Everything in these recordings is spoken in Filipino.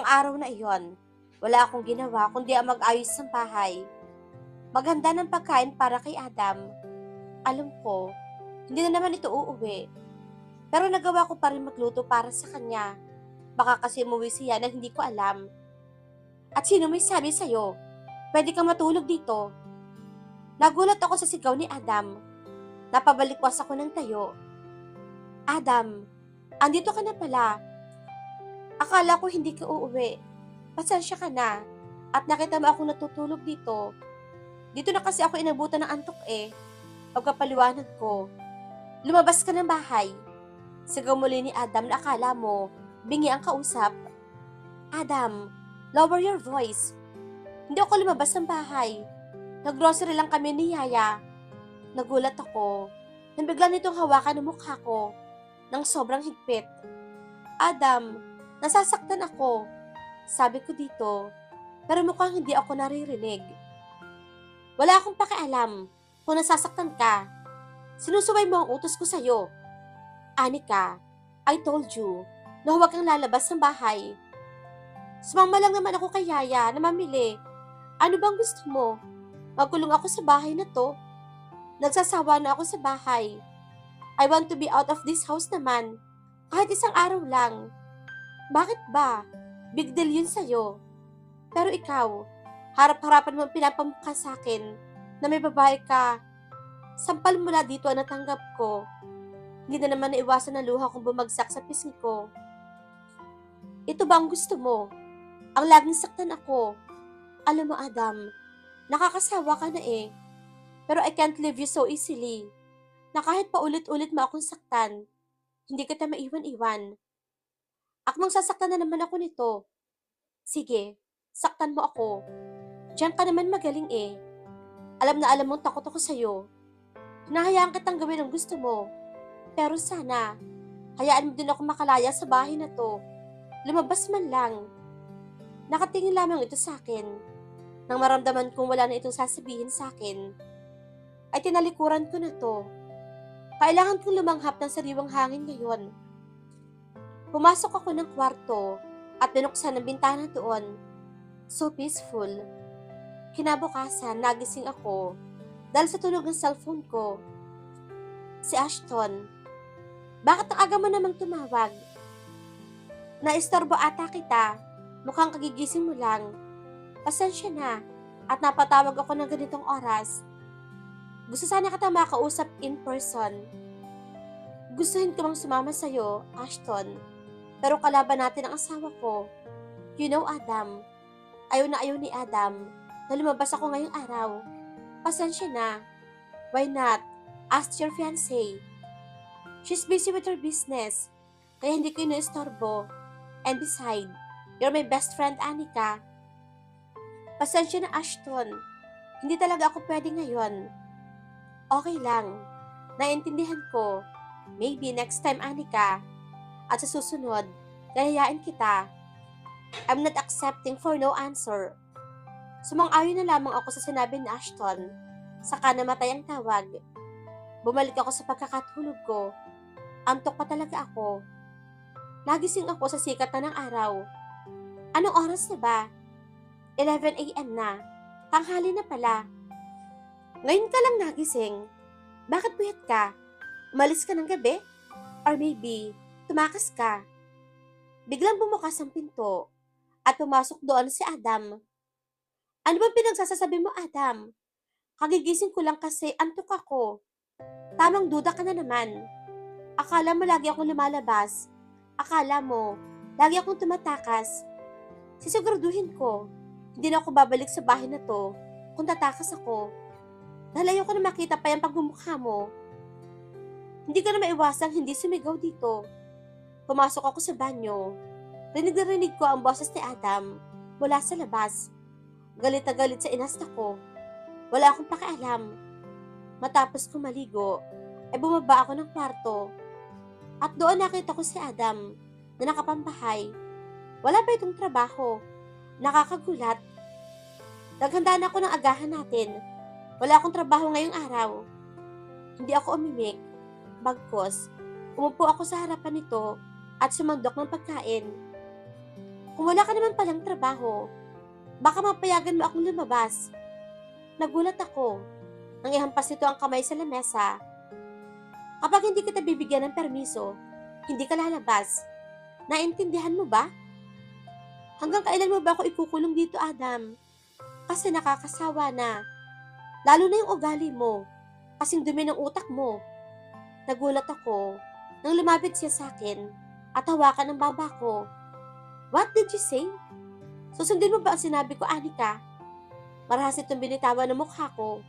Ang araw na iyon, wala akong ginawa kundi ang mag-ayos ng bahay. Maghanda ng pagkain para kay Adam. Alam ko, hindi na naman ito uuwi. Pero nagawa ko pa rin magluto para sa kanya. Baka kasi umuwi siya na hindi ko alam. At sino may sabi sa'yo? Pwede kang matulog dito. Nagulat ako sa sigaw ni Adam. Napabalikwas ako ng tayo. Adam, andito ka na pala. Akala ko hindi ka uuwi. Pasensya ka na. At nakita mo akong natutulog dito. Dito na kasi ako inabutan ng antok eh. Pagkapaliwanag ko, lumabas ka ng bahay. Sigaw muli ni Adam na akala mo, bingi ang kausap. Adam, lower your voice. Hindi ako lumabas ng bahay. Naggrocery lang kami ni Yaya. Nagulat ako nang bigla nitong hawakan ang mukha ko ng sobrang higpit. Adam, nasasaktan ako. Sabi ko dito, pero mukhang hindi ako naririnig. Wala akong pakialam kung nasasaktan ka. Sinusuway mo ang utos ko sa'yo. Anika, I told you na huwag kang lalabas ng bahay. Sumama lang naman ako kay Yaya na mamili. Ano bang gusto mo? Magkulong ako sa bahay na to. Nagsasawa na ako sa bahay. I want to be out of this house naman. Kahit isang araw lang. Bakit ba? Big deal yun sa'yo. Pero ikaw, harap-harapan mo pinapamukha sa akin na may babae ka. Sampal mula dito ang natanggap ko. Hindi na naman naiwasan ng luha kung bumagsak sa pisngi ko. Ito ba ang gusto mo? Ang laging saktan ako. Alam mo Adam, nakakasawa ka na eh. Pero I can't leave you so easily. Na kahit paulit-ulit mo akong saktan, hindi kita maiwan-iwan. Akmang sasaktan na naman ako nito. Sige, saktan mo ako. Diyan ka naman magaling eh. Alam na alam mong takot ako sa'yo. Hinahayaan kitang gawin ang gusto mo. Pero sana, hayaan mo din ako makalaya sa bahay na to. Lumabas man lang. Nakatingin lamang ito sa akin. Nang maramdaman kong wala na itong sasabihin sa akin, ay tinalikuran ko na to. Kailangan kong lumanghap ng sariwang hangin ngayon. Pumasok ako ng kwarto at binuksan ang bintana doon. So peaceful. Kinabukasan, nagising ako dahil sa tunog ng cellphone ko. Si Ashton. Bakit ang aga mo namang tumawag? Naistorbo ata kita. Mukhang kagigising mo lang. Pasensya na at napatawag ako ng ganitong oras. Gusto sana kita makausap in person. Gustuhin ko mang sumama sa'yo, Ashton. Pero kalaban natin ang asawa ko. You know, Adam. Ayaw na ayaw ni Adam na lumabas ako ngayong araw. Pasensya na. Why not? Ask your fiancé. She's busy with her business. Kaya hindi ko inoistorbo. And beside, you're my best friend, Anika. Pasensya na, Ashton. Hindi talaga ako pwede ngayon. Okay lang. Naiintindihan ko. Maybe next time, Anika. At sa susunod, layayain kita. I'm not accepting for no answer. Sumang-ayon na lamang ako sa sinabi ni Ashton. Saka namatay ang tawag. Bumalik ako sa pagkakatulog ko. Antok pa talaga ako. Nagising ako sa sikat na ng araw. Anong oras na ba? 11 a.m. na. Tanghali na pala. Ngayon ka lang nagising. Bakit puyat ka? Umalis ka ng gabi? Or maybe, tumakas ka? Biglang bumukas ang pinto at pumasok doon si Adam. Ano bang pinagsasasabi mo, Adam? Kagigising ko lang kasi antok ako. Tamang duda ka na naman. Akala mo lagi akong lumalabas. Akala mo, lagi akong tumatakas. Sisiguraduhin ko, hindi na ako babalik sa bahay na to kung tatakas ako. Dahil ayoko na makita pa yung pagmumukha mo. Hindi ko na maiwasang hindi sumigaw dito. Pumasok ako sa banyo. Rinig na rinig ko ang boses ni Adam mula sa labas. Galit na galit sa inasta ko. Wala akong pakialam. Matapos ko maligo, ay bumaba ako ng kwarto. At doon nakita ko si Adam na nakapambahay. Wala pa itong trabaho. Nakakagulat. Naghanda na ako ng agahan natin. Wala akong trabaho ngayong araw. Hindi ako umimik. Bagkos, umupo ako sa harapan nito at sumandok ng pagkain. Kung wala ka naman palang trabaho, baka mapayagan mo akong lumabas. Nagulat ako nang ihampas nito ang kamay sa lamesa. Kapag hindi kita bibigyan ng permiso, hindi ka lalabas. Naintindihan mo ba? Hanggang kailan mo ba ako ikukulong dito, Adam? Kasi nakakasawa na. Lalo na yung ugali mo, kasing dumi ng utak mo. Nagulat ako nang lumapit siya sa akin at hawakan ang baba ko. What did you say? Susundin mo ba ang sinabi ko, Anika? Marahas itong binitawan ng mukha ko.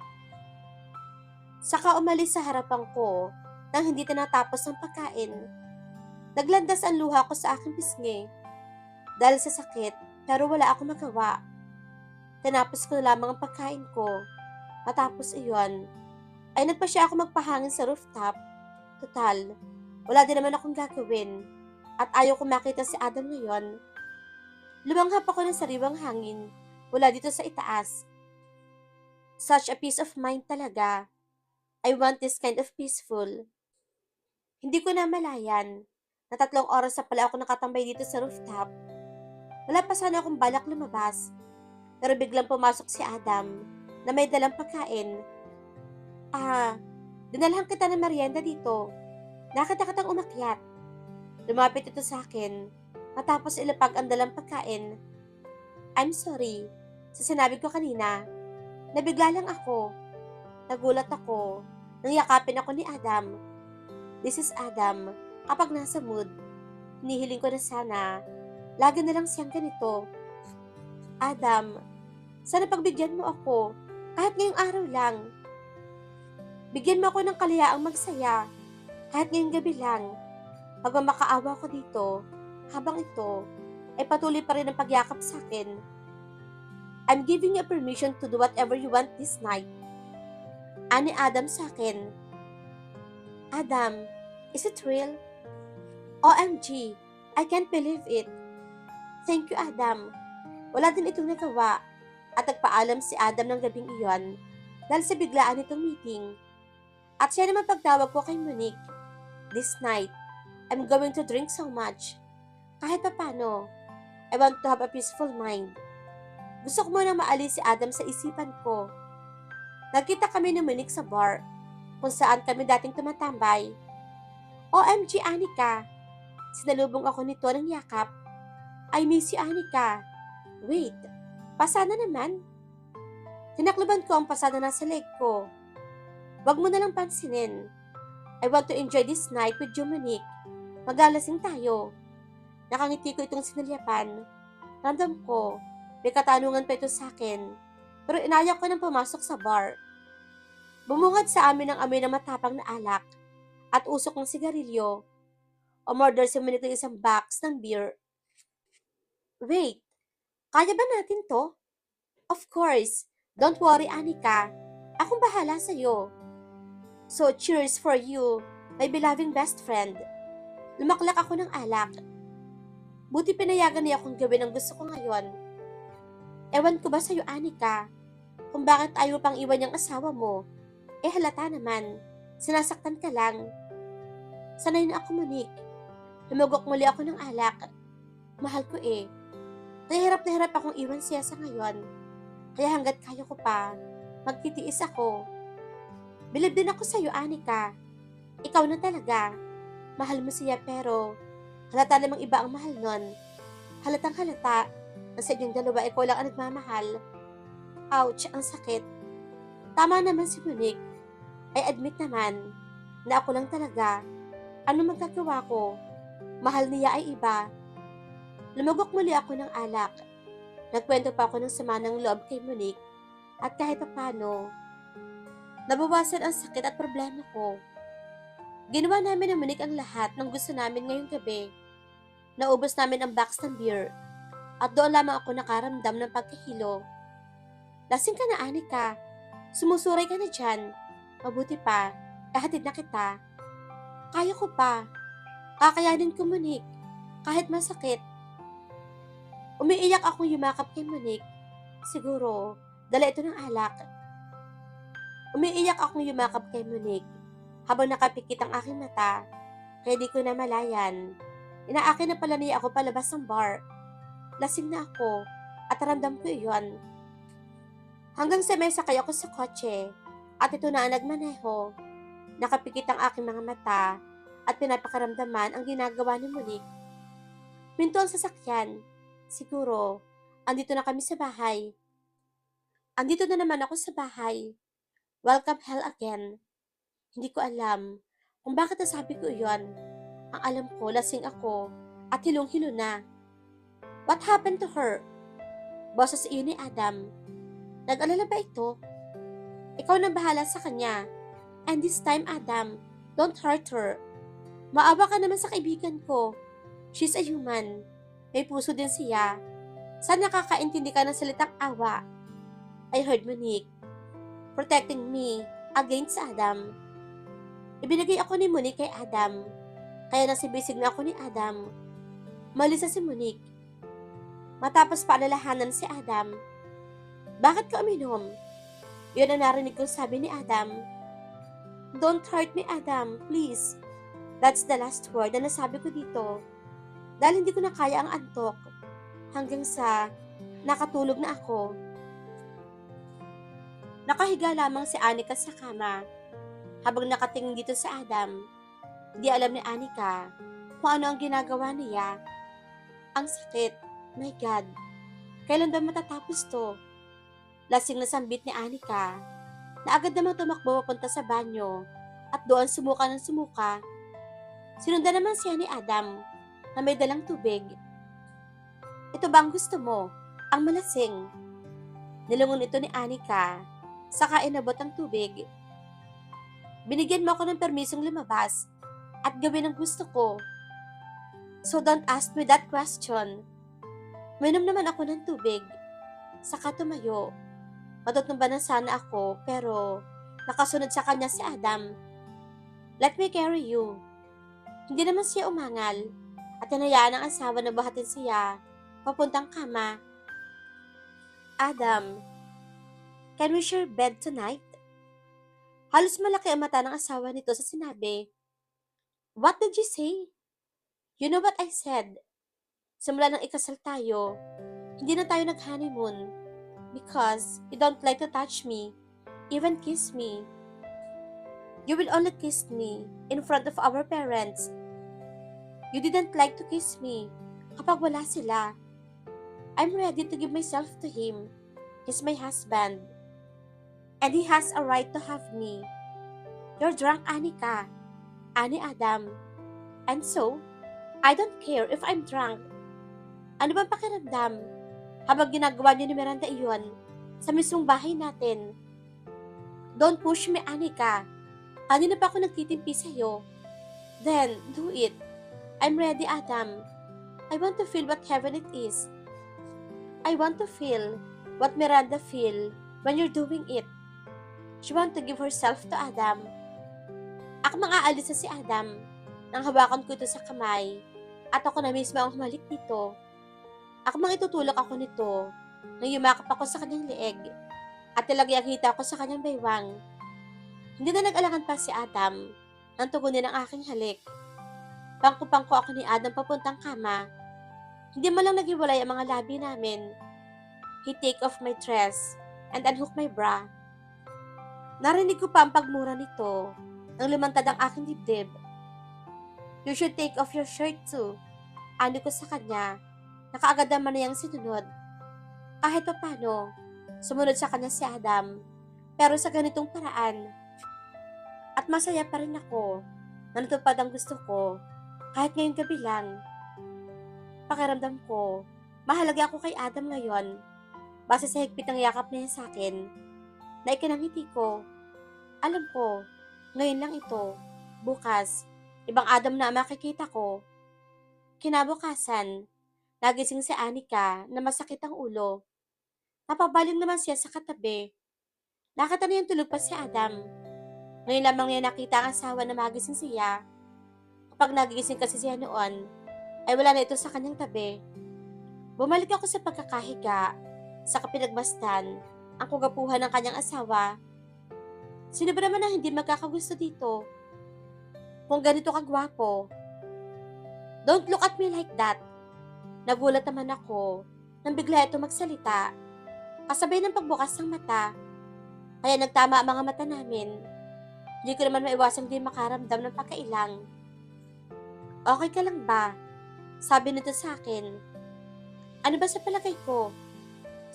Saka umalis sa harapan ko nang hindi tinatapos ang pagkain. Naglandas ang luha ko sa aking pisngi. Dahil sa sakit, pero wala akong magawa. Tinapos ko na lamang ang pagkain ko. Matapos iyon, ay nagpa siya ako magpahangin sa rooftop. Total, wala din naman akong gagawin. At ayaw ko makita si Adam ngayon. Lumanghap ako ng sariwang hangin mula dito sa itaas. Such a peace of mind talaga. I want this kind of peaceful. Hindi ko na malayan na 3 oras na pala ako nakatambay dito sa rooftop. Wala pa sana akong balak lumabas. Pero biglang pumasok si Adam na may dalang pagkain. Dinalhan kita ng merienda dito. Nakita kitang umakyat. Lumapit ito sa akin matapos ilapag ang dalang pagkain. I'm sorry sa sinabi ko kanina. Nabigla lang ako. Nagulat ako nang yakapin ako ni Adam. This is Adam. Kapag nasa mood, hinihiling ko na sana lagi na lang siyang ganito. Adam, sana pagbigyan mo ako kahit ngayong araw lang. Bigyan mo ako ng kaliyaang magsaya kahit ngayong gabi lang. Magmamakaawa ko dito habang ito ay patuloy pa rin ang pagyakap sa akin. I'm giving you permission to do whatever you want this night. Ani Adam sa akin. Adam, is it real? OMG, I can't believe it. Thank you, Adam. Wala din itong nagawa at nagpaalam si Adam ng gabing iyon dahil sa biglaan itong meeting. At siya naman pagtawag ko kay Monique. This night, I'm going to drink so much. Kahit papano, I want to have a peaceful mind. Gusto ko munang maalis si Adam sa isipan ko. Nagkita kami ni Monique sa bar kung saan kami dating tumatambay. OMG, Anika! Sinalubong ako nito ng yakap. I miss you, Anika. Wait, pasada naman? Tinakluban ko ang pasada na sa leg ko. Wag mo na lang pansinin. I want to enjoy this night with you, Monique. Maglalasing tayo. Nakangiti ko itong sinilyapan. Ramdam ko, may katanungan pa ito sa akin. Pero inaya ko nang pumasok sa bar. Bumungad sa amin ang amoy ng matapang na alak at usok ng sigarilyo. Umorder si Monique ng isang box ng beer. Wait, kaya ba natin to? Of course. Don't worry, Anika. Akong bahala sa'yo. So, cheers for you, my beloved best friend. Lumaklak ako ng alak. Buti pinayagan niya akong gawin ang gusto ko ngayon. Ewan ko ba sa'yo, Anika, kung bakit ayaw pang iwan yung asawa mo. Halata naman. Sinasaktan ka lang. Sanay na ako, Monique. Lumugok muli ako ng alak. Mahal ko eh. Nahirap na hirap akong iwan siya sa ngayon. Kaya hanggat kaya ko pa, magtitiis ako. Bilib din ako sa'yo, Anika. Ikaw na talaga. Mahal mo siya pero halata namang iba ang mahal nun. Halatang halata na sa inyong dalawa ikaw lang ang nagmamahal. Ouch, ang sakit. Tama naman si Monique. I admit naman na ako lang talaga. Ano magagawa ko? Mahal niya ay iba. Lumugok muli ako ng alak. Nagkwento pa ako ng sama ng loob kay Monique at kahit paano, nabawasan ang sakit at problema ko. Ginawa namin ng Monique ang lahat ng gusto namin ngayong gabi. Naubos namin ang box ng beer at doon lamang ako nakaramdam ng pagkahilo. Lasing ka na, Anika. Sumusuray ka na dyan. Mabuti pa, kahatid na kita. Kaya ko pa. Kakayanin ko, Monique. Kahit masakit. Umiiyak akong yumakap kay Monique. Siguro, dala ito ng alak. Umiiyak akong yumakap kay Monique habang nakapikit ang aking mata. Kaya di ko na malayan. Inaakin na pala niya ako palabas ng bar. lasing na ako at ramdam ko iyon. Hanggang sa may sakay ako sa kotse at ito na ang nagmaneho. Nakapikit ang aking mga mata at pinapakaramdaman ang ginagawa ni Monique. Minto ang sasakyan. Siguro, andito na kami sa bahay. Andito na naman ako sa bahay. Welcome hell again. Hindi ko alam kung bakit nasabi ko iyon. Ang alam ko, lasing ako at hilong-hilo na. What happened to her? Boses iyon ni Adam. Nag-alala ba ito? Ikaw na bahala sa kanya. And this time, Adam, don't hurt her. Maawa ka naman sa kaibigan ko. She's a human. May puso din siya. Sana nakakaintindi ka ng salitang awa. I heard Monique protecting me against Adam. Ibinigay ako ni Monique kay Adam. Kaya nasibisig na ako ni Adam. Malisa si Monique. Matapos paalalahanan si Adam. Bakit ka uminom? Yun ang narinig kong sabi ni Adam. Don't hurt me, Adam, please. That's the last word na nasabi ko dito. Dahil hindi ko na kaya ang antok. Hanggang sa nakatulog na ako. Nakahiga lamang si Anika sa kama. Habang nakatingin dito sa Adam, di alam ni Anika kung ano ang ginagawa niya. Ang sakit. My God. Kailan ba matatapos to? Lasing na sambit ni Anika na agad namang tumakbo papunta sa banyo at doon sumuka ng sumuka. Sinundan naman siya ni Adam na may dalang tubig. Ito ba ang gusto mo? Ang malasing. Nilungon ito ni Anika saka inabot ang tubig. Binigyan mo ako ng permisong lumabas at gawin ang gusto ko. So don't ask me that question. Minom naman ako ng tubig. Saka tumayo. Matutumba na sana ako pero nakasunod sa kanya si Adam. Let me carry you. Hindi naman siya umangal at hinayaan ang asawa na bahatin siya papuntang kama. Adam, can we share bed tonight? Halos malaki ang mata ng asawa nito sa sinabi. What did you say? You know what I said. Simula nang ikasal tayo, hindi na tayo nag-honeymoon because you don't like to touch me, even kiss me. You will only kiss me in front of our parents. You didn't like to kiss me kapag wala sila. I'm ready to give myself to him. He's my husband. And he has a right to have me. You're drunk, Anika. Ani Adam. And so, I don't care if I'm drunk. Ano bang pakiramdam habang ginagawa niyo ni Miranda iyon sa mismong bahay natin? Don't push me, Anika. Kanina pa ako nagtitimpi sa'yo. Then, do it. I'm ready, Adam. I want to feel what heaven it is. I want to feel what Miranda feel when you're doing it. She want to give herself to Adam. Ako mang-aalis na si Adam nang hawakan ko ito sa kamay at ako na mismo ang humalik dito. Ako mang itutulak ako nito nang yumakap ako sa kanyang leeg at talagay ang hita ko sa kanyang baywang. Hindi na nag-alangan pa si Adam nang tugunin ang aking halik. Pangko-pangko ako ni Adam papuntang kama. Hindi man lang naghiwalay ang mga labi namin. He take off my dress and unhook my bra. Narinig ko pa ang pagmura nito nang lumantad ang aking dibdib. You should take off your shirt too. Ano ko sa kanya. Nakaagad naman na niyang sinunod. Kahit pa paano, sumunod sa kanya si Adam. Pero sa ganitong paraan. At masaya pa rin ako na natupad ang gusto ko kahit ngayong gabi lang. Pakiramdam ko, mahalaga ako kay Adam ngayon. Base sa higpit ng yakap niya sa akin. Na ikinangiti ko. Alam ko, ngayon lang ito. Bukas, ibang Adam na makikita ko. Kinabukasan, nagising si Anika na masakit ang ulo. Napabaling naman siya sa katabi. Nakita niyang tulog pa si Adam. Ngayon lamang niya nakita ang asawa na magising siya. Kapag nagigising kasi siya noon, ay wala na ito sa kanyang tabi. Bumalik ako sa pagkakahiga, sa kapinagmasdan, ang kugapuhan ng kanyang asawa. Sino ba naman ang hindi magkakagusto dito? Kung ganito kagwapo. Don't look at me like that. Nagulat naman ako nang bigla ito magsalita, kasabay ng pagbukas ng mata, kaya nagtama ang mga mata namin. Hindi ko naman maiwasang di makaramdam ng pagkailang. Okay ka lang ba? Sabi nito sa akin. Ano ba sa palagay ko?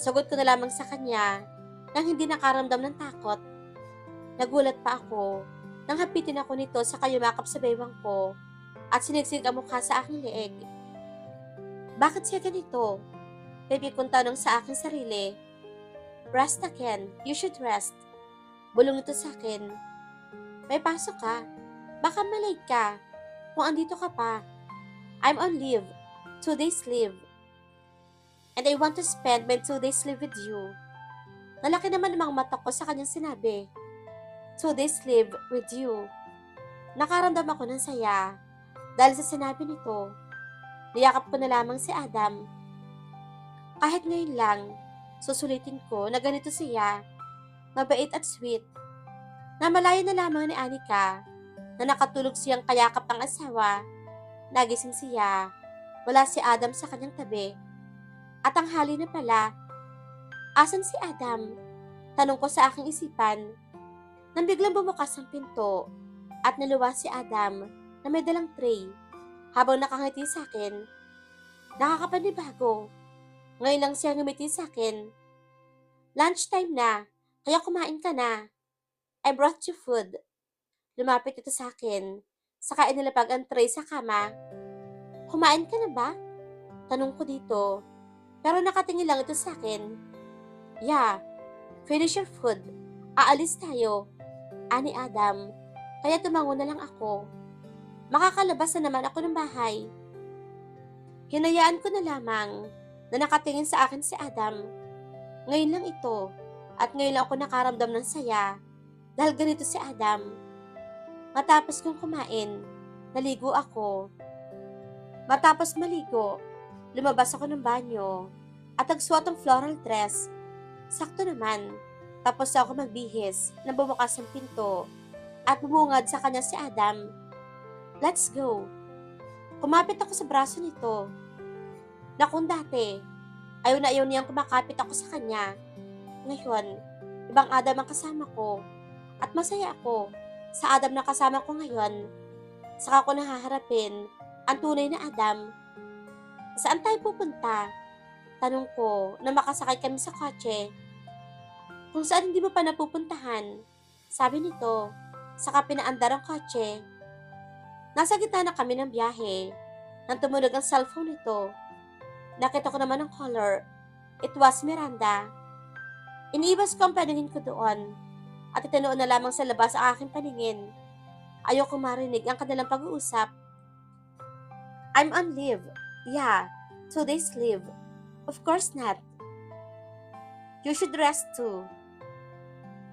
Sagot ko na lamang sa kanya nang hindi nakaramdam ng takot. Nagulat pa ako nang hapitin ako nito sa kayumakap sa baywang ko at sinigsig ang mukha sa aking leeg. Bakit siya ganito? Baby kong tanong sa aking sarili. Rest again, you should rest. Bulong nito sa akin. May pasok ka. Baka malate ka. Kung andito ka pa. I'm on leave. 2 days leave. And I want to spend my 2 days leave with you. Nalaki naman ang mga mata ko sa kanyang sinabi. 2 days leave with you. Nakaramdam ako ng saya dahil sa sinabi nito. Niyakap ko na lamang si Adam. Kahit ngayon lang, susulitin ko na ganito siya, mabait at sweet. Namalayan na lamang ni Anika na nakatulog siyang kayakap ng asawa. Nagising siya, wala si Adam sa kanyang tabi. At ang hali na pala, asan si Adam? Tanong ko sa aking isipan. Nang biglang bumukas ang pinto at naluwas si Adam na may dalang tray. Habang nakangiti sa akin, nakakapanibago. Ngayon lang siya ngumiti sa akin. Lunchtime na, kaya kumain ka na. I brought you food. Lumapit ito sa akin, saka inilapag ang tray sa kama. Kumain ka na ba? Tanong ko dito, pero nakatingin lang ito sa akin. Yeah, finish your food. Aalis tayo. Ani Adam, kaya tumango na lang ako. Makakalabas na naman ako ng bahay. Hinayaan ko na lamang na nakatingin sa akin si Adam. Ngayon lang ito, at ngayon lang ako nakaramdam ng saya dahil ganito si Adam. Matapos kong kumain, naligo ako. Matapos maligo, lumabas ako ng banyo at nagsuot ng floral dress. Sakto naman, tapos ako magbihis na bumukas ang pinto at bumungad sa kanya si Adam. Let's go. Kumapit ako sa braso nito. Na kung dati, ayaw na ayaw niyang kumakapit ako sa kanya. Ngayon, ibang Adam ang kasama ko. At masaya ako sa Adam na kasama ko ngayon. Saka ko nahaharapin ang tunay na Adam. Saan tayo pupunta? Tanong ko na makasakay kami sa kotse. Kung saan hindi mo pa napupuntahan, sabi nito, saka pinaandar ang kotse. Nasa gitna na kami ng biyahe nang tumunog ang cellphone nito. Nakita ko naman ang caller. It was Miranda. Iniibas ko ang paningin ko doon at itanoon na lamang sa labas ang aking paningin. Ayoko marinig ang kanilang pag-uusap. I'm on leave. Yeah, 2 days leave. Of course not. You should rest too.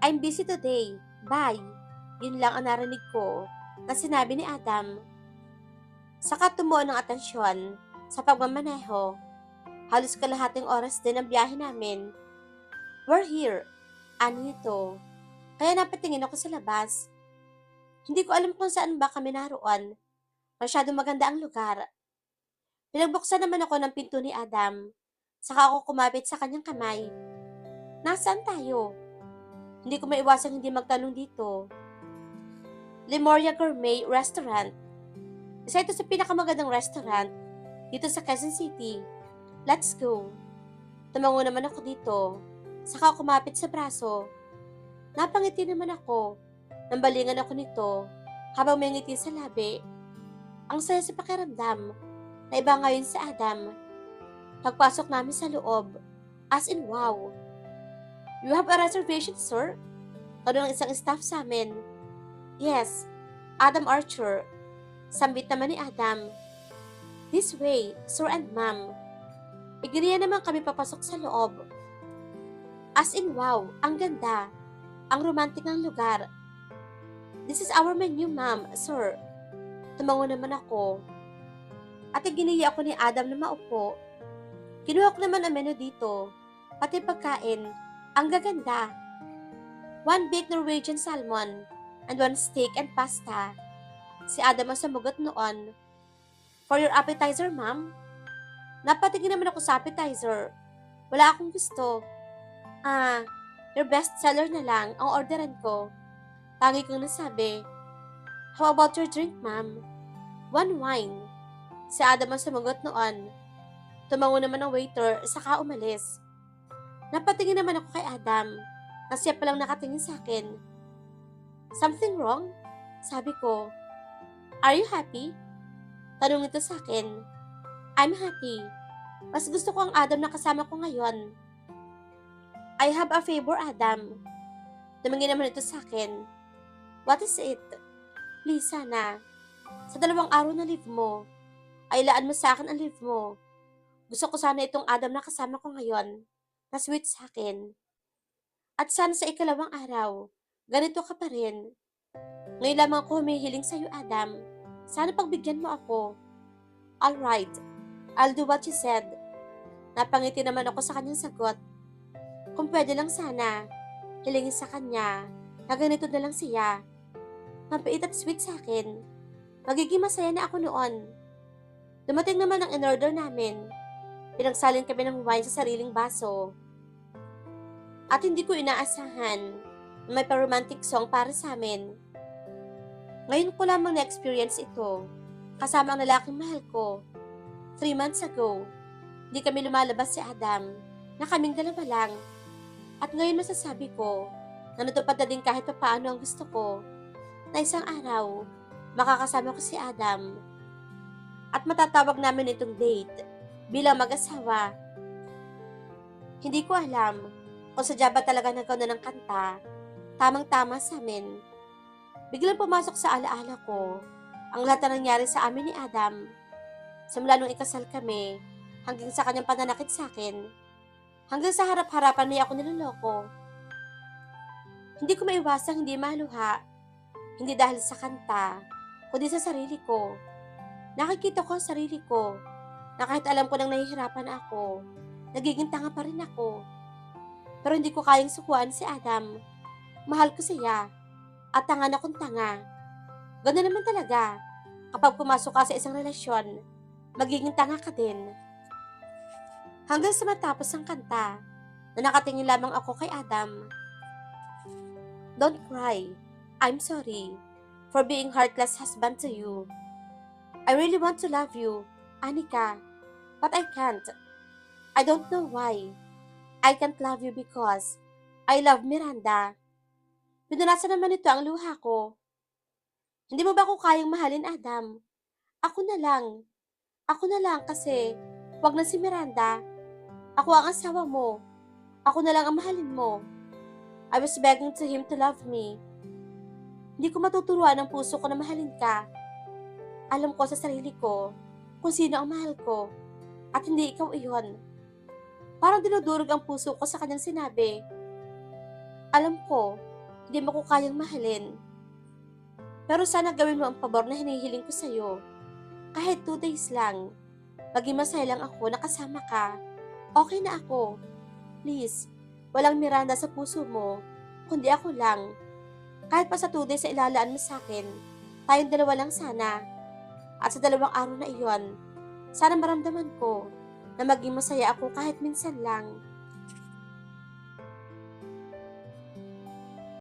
I'm busy today. Bye. Yun lang ang narinig ko na sinabi ni Adam. Saka tumuo ng atensyon sa pagmamaneho. Halos kalahating oras din ang biyahe namin. We're here. Ano nito? Kaya napatingin ako sa labas. Hindi ko alam kung saan ba kami naroon. Masyadong maganda ang lugar. Pinagbuksan naman ako ng pinto ni Adam. Saka ako kumapit sa kanyang kamay. Nasaan tayo? Hindi ko maiwasang hindi magtanong dito. Lemuria Gourmet Restaurant. Isa ito sa pinakamagandang restaurant dito sa Quezon City. Let's go. Tumango naman ako dito. Saka kumapit sa braso. Napangiti naman ako. Nambalingan ako nito habang may ngiti sa labi. Ang saya sa pakiramdam na iba ngayon sa Adam. Pagpasok namin sa loob, as in wow. You have a reservation, sir? Tanong ng isang staff sa amin. Yes, Adam Archer. Sambit naman ni Adam. This way, sir and ma'am. Igiriya naman kami papasok sa loob. As in wow, ang ganda. Ang romantic ng lugar. This is our menu, ma'am, sir. Tumango naman ako. At iginiya ako ni Adam na maupo. Kinuha ko naman ang menu dito. Pati pagkain. Ang gaganda. 1 baked Norwegian salmon and 1 steak and pasta. Si Adam ang samugot noon. For your appetizer, ma'am? Napatingin naman ako sa appetizer. Wala akong gusto. Ah, your best seller na lang ang orderan ko. Tangi kong nasabi, how about your drink, ma'am? One wine. Si Adam ang sumagot noon. Tumango naman ang waiter, saka umalis. Napatingin naman ako kay Adam, na siya palang nakatingin sa akin. Something wrong? Sabi ko. Are you happy? Tanong nito sa akin. I'm happy. Mas gusto ko ang Adam na kasama ko ngayon. I have a favor, Adam. Tumingin naman ito sa akin. What is it? Please, sana. Sa 2 araw na leave mo, ay ilaan mo sa akin ang leave mo. Gusto ko sana itong Adam na kasama ko ngayon, na sweet sa akin. At sana sa 2nd araw, ganito ka pa rin. Ngayon lamang ako humihiling sa'yo, Adam. Sana pagbigyan mo ako. Alright, I'll do what you said. Napangiti naman ako sa kanyang sagot. Kung pwede lang sana, hilingin sa kanya na ganito na lang siya. Mabait at sweet sa akin. Magiging masaya na ako noon. Dumating naman ang in-order namin. Pinagsalin kami ng wine sa sariling baso. At hindi ko inaasahan na may pa-romantic song para sa amin. Ngayon ko lamang na-experience ito, kasama ang lalaking mahal ko. 3 months ago, hindi kami lumalabas si Adam, na kaming 2 lang. At ngayon masasabi ko, na natupad na din kahit paano ang gusto ko, na isang araw, makakasama ko si Adam. At matatawag namin itong date bilang mag-asawa. Hindi ko alam kung sadya ba talaga nagawa ng kanta, tamang-tama sa amin. Biglang pumasok sa alaala ko ang lahat na nangyari sa amin ni Adam. Simula nung ikasal kami, hanggang sa kanyang pananakit sa akin, hanggang sa harap-harapan niya ako niloloko. Hindi ko maiwasang hindi maluha, hindi dahil sa kanta, kundi sa sarili ko. Nakikita ko ang sarili ko, na kahit alam ko nang nahihirapan ako, nagiging tanga pa rin ako. Pero hindi ko kayang sukuan si Adam. Mahal ko siya, at tanga na kong tanga. Ganoon naman talaga, kapag pumasok ka sa isang relasyon, magiging tanga ka din. Hanggang sa matapos ang kanta, na nakatingin lamang ako kay Adam. Don't cry. I'm sorry for being heartless husband to you. I really want to love you, Anika, but I can't. I don't know why. I can't love you because I love Miranda. Pinunasan naman ito ang luha ko. Hindi mo ba ako kayang mahalin, Adam? Ako na lang. Ako na lang kasi wag na si Miranda. Ako ang asawa mo. Ako na lang ang mahalin mo. I was begging to him to love me. Hindi ko matuturuan ang puso ko na mahalin ka. Alam ko sa sarili ko kung sino ang mahal ko at hindi ikaw iyon. Parang dinudurog ang puso ko sa kanyang sinabi. Alam ko, hindi mo ko kayang mahalin. Pero sana gawin mo ang pabor na hinihiling ko sa'yo. Kahit 2 days lang, maging masaya lang ako na kasama ka. Okay na ako. Please, walang Miranda sa puso mo, kundi ako lang. Kahit pa sa 2 days sa ilalaan mo sa akin, tayong 2 lang sana. At sa 2 araw na iyon, sana maramdaman ko na maging masaya ako kahit minsan lang.